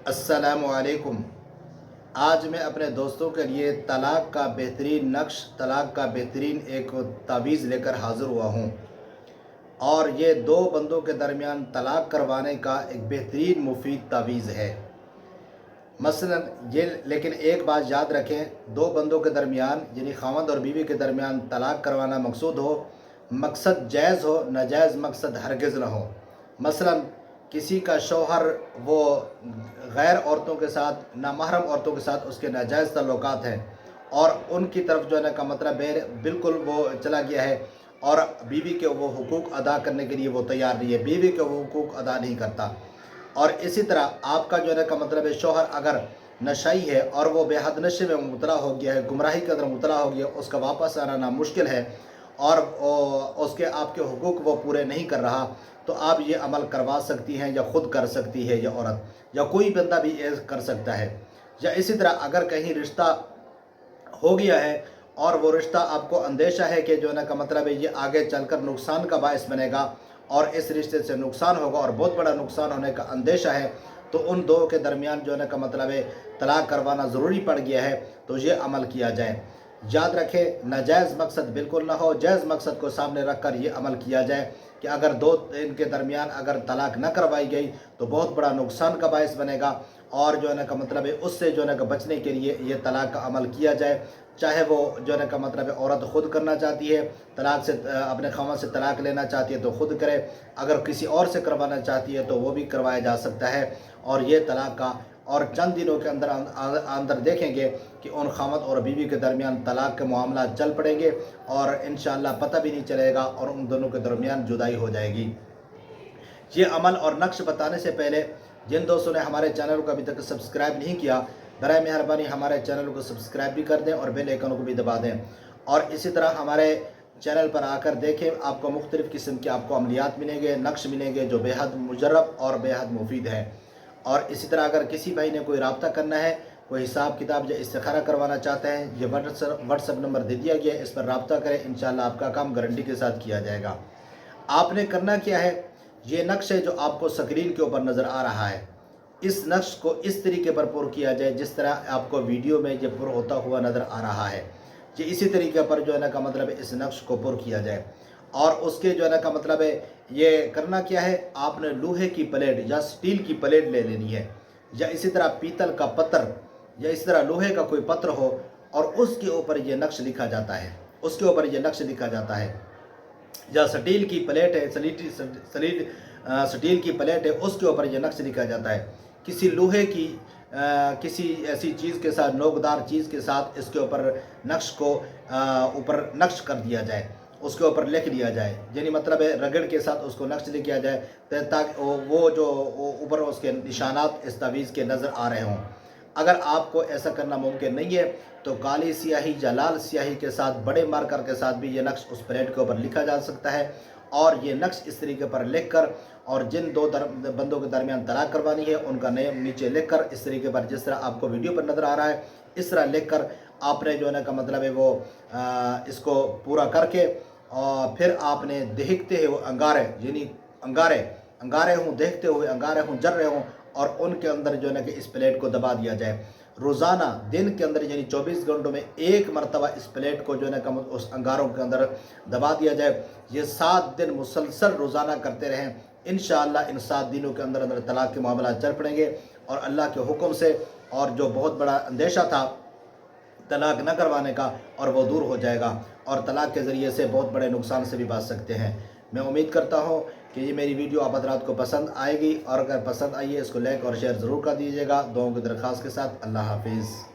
अस्सलामु अलैकुम। आज मैं अपने दोस्तों के लिए तलाक़ का बेहतरीन नक्श, तलाक़ का बेहतरीन एक तावीज़ लेकर हाज़िर हुआ हूँ। और ये दो बंदों के दरमियान तलाक़ करवाने का एक बेहतरीन मुफीद तावीज़ है। मसलन ये, लेकिन एक बात याद रखें, दो बंदों के दरमियान यानी खावंद और बीवी के दरमियान तलाक़ करवाना मकसूद हो, मकसद जायज़ हो, नाजायज़ मकसद हरगिज़ न हो। मसलन किसी का शौहर वो गैर औरतों के साथ, नामहरम औरतों के साथ उसके नाजायज़ ताल्लुकात हैं और उनकी तरफ जो है ना का मतलब है बिल्कुल वो चला गया है और बीवी के वो हुकूक अदा करने के लिए वो तैयार नहीं है, बीवी के वो हुकूक अदा नहीं करता। और इसी तरह आपका जो है ना का मतलब है शौहर अगर नशाई है और वो बेहद नशे में मुबतला हो गया है, गुमराही के अंदर मुबतला हो गया, उसका वापस आना मुश्किल है और उसके आपके हुकूक वो पूरे नहीं कर रहा, तो आप ये अमल करवा सकती हैं या ख़ुद कर सकती है या औरत या कोई बंदा भी ये कर सकता है। या इसी तरह अगर कहीं रिश्ता हो गया है और वो रिश्ता आपको अंदेशा है कि जो है ना का मतलब है ये आगे चलकर नुकसान का बायस बनेगा और इस रिश्ते से नुकसान होगा और बहुत बड़ा नुकसान होने का अंदेशा है, तो उन दो के दरमियान जो है ना का मतलब है तलाक़ करवाना ज़रूरी पड़ गया है, तो ये अमल किया जाए। याद रखें, नाजायज़ मकसद बिल्कुल ना हो, जायज़ मकसद को सामने रख कर ये अमल किया जाए कि अगर दो इनके दरमियान अगर तलाक़ न करवाई गई तो बहुत बड़ा नुकसान का बायस बनेगा और जो है ना का मतलब है उससे जो है ना का बचने के लिए ये तलाक़ का अमल किया जाए। चाहे वो जो है ना का मतलब है औरत ख़ुद करना चाहती है, तलाक़ से अपने ख़ावंद से तलाक़ लेना चाहती है तो ख़ुद करे, अगर किसी और से करवाना चाहती है तो वो भी करवाया जा सकता है। और ये तलाक़ का और चंद दिनों के अंदर देखेंगे कि उन ख़ावंद और बीवी के दरमियान तलाक़ के मामला चल पड़ेंगे और इंशाअल्लाह पता भी नहीं चलेगा और उन दोनों के दरमियान जुदाई हो जाएगी। ये अमल और नक्श बताने से पहले जिन दोस्तों ने हमारे चैनल को अभी तक सब्सक्राइब नहीं किया, बराए मेहरबानी हमारे चैनल को सब्सक्राइब भी कर दें और बेल आइकन को भी दबा दें। और इसी तरह हमारे चैनल पर आकर देखें, आपको मुख्तलिफ़ किस्म के आपको अमलियात मिलेंगे, नक्श मिलेंगे जो बेहद मुजर्रब और बेहद मुफीद हैं। और इसी तरह अगर किसी भाई ने कोई रब्ता करना है, कोई हिसाब किताब या इस्तिखारा करवाना चाहते हैं, ये व्हाट्सएप नंबर दे दिया गया है, इस पर रब्ता करें, इंशाअल्लाह आपका काम गारंटी के साथ किया जाएगा। आपने करना क्या है, ये नक्श है जो आपको स्क्रीन के ऊपर नज़र आ रहा है, इस नक्श को इस तरीके पर पुर किया जाए जिस तरह आपको वीडियो में ये पुर होता हुआ नज़र आ रहा है। ये इसी तरीके पर जो है ना का मतलब है इस नक्श को पुर किया जाए। और उसके जो है ना का मतलब है ये करना क्या है, आपने लोहे की प्लेट या स्टील की प्लेट ले लेनी है या इसी तरह पीतल का पत्थर या इस तरह लोहे का कोई पत्थर हो और उसके ऊपर ये नक्श लिखा जाता है, उसके ऊपर ये नक्श लिखा जाता है। या स्टील की प्लेट है, स्टील की प्लेट है, उसके ऊपर ये नक्श लिखा जाता है। किसी लोहे की किसी ऐसी चीज़ के साथ, नोकदार चीज़ के साथ इसके ऊपर नक्श को ऊपर नक्श कर दिया जाए, उसके ऊपर लिख लिया जाए, यानी मतलब है रगड़ के साथ उसको नक्श लिख किया जाए ताकि वो जो ऊपर उसके निशानात इस तावीज़ के नज़र आ रहे हों। अगर आपको ऐसा करना मुमकिन नहीं है तो काली स्याही या लाल स्याही के साथ, बड़े मार्कर के साथ भी ये नक्श उस प्लेट के ऊपर लिखा जा सकता है। और ये नक्श इस तरीके पर लिख कर और जिन दो बंदों के दरमियान तलाक़ करवानी है उनका नेम नीचे लिख कर इस तरीके पर जिस तरह आपको वीडियो पर नज़र आ रहा है इस तरह लिख कर आपने जो है ना का मतलब है वो इसको पूरा करके और फिर आपने देखते हुए अंगारे, यानी अंगारे हों, देखते हुए अंगारे हों, जल रहे हों और उनके अंदर जो है ना कि इस प्लेट को दबा दिया जाए। रोज़ाना दिन के अंदर यानी 24 घंटों में एक मरतबा इस प्लेट को जो है ना कम उस अंगारों के अंदर दबा दिया जाए। ये 7 दिन मुसलसल रोज़ाना करते रहें, इंशाअल्लाह इन 7 दिनों के अंदर अंदर तलाक़ के मामला चल पड़ेंगे और अल्लाह के हुक्म से और जो बहुत बड़ा अंदेशा था तलाक़ न करवाने का और वो दूर हो जाएगा और तलाक़ के ज़रिए से बहुत बड़े नुकसान से भी बच सकते हैं। मैं उम्मीद करता हूँ कि ये मेरी वीडियो आप हज़रात को पसंद आएगी और अगर पसंद आई है इसको लाइक और शेयर ज़रूर कर दीजिएगा। दुआओं की दरख्वास्त के साथ अल्लाह हाफिज़।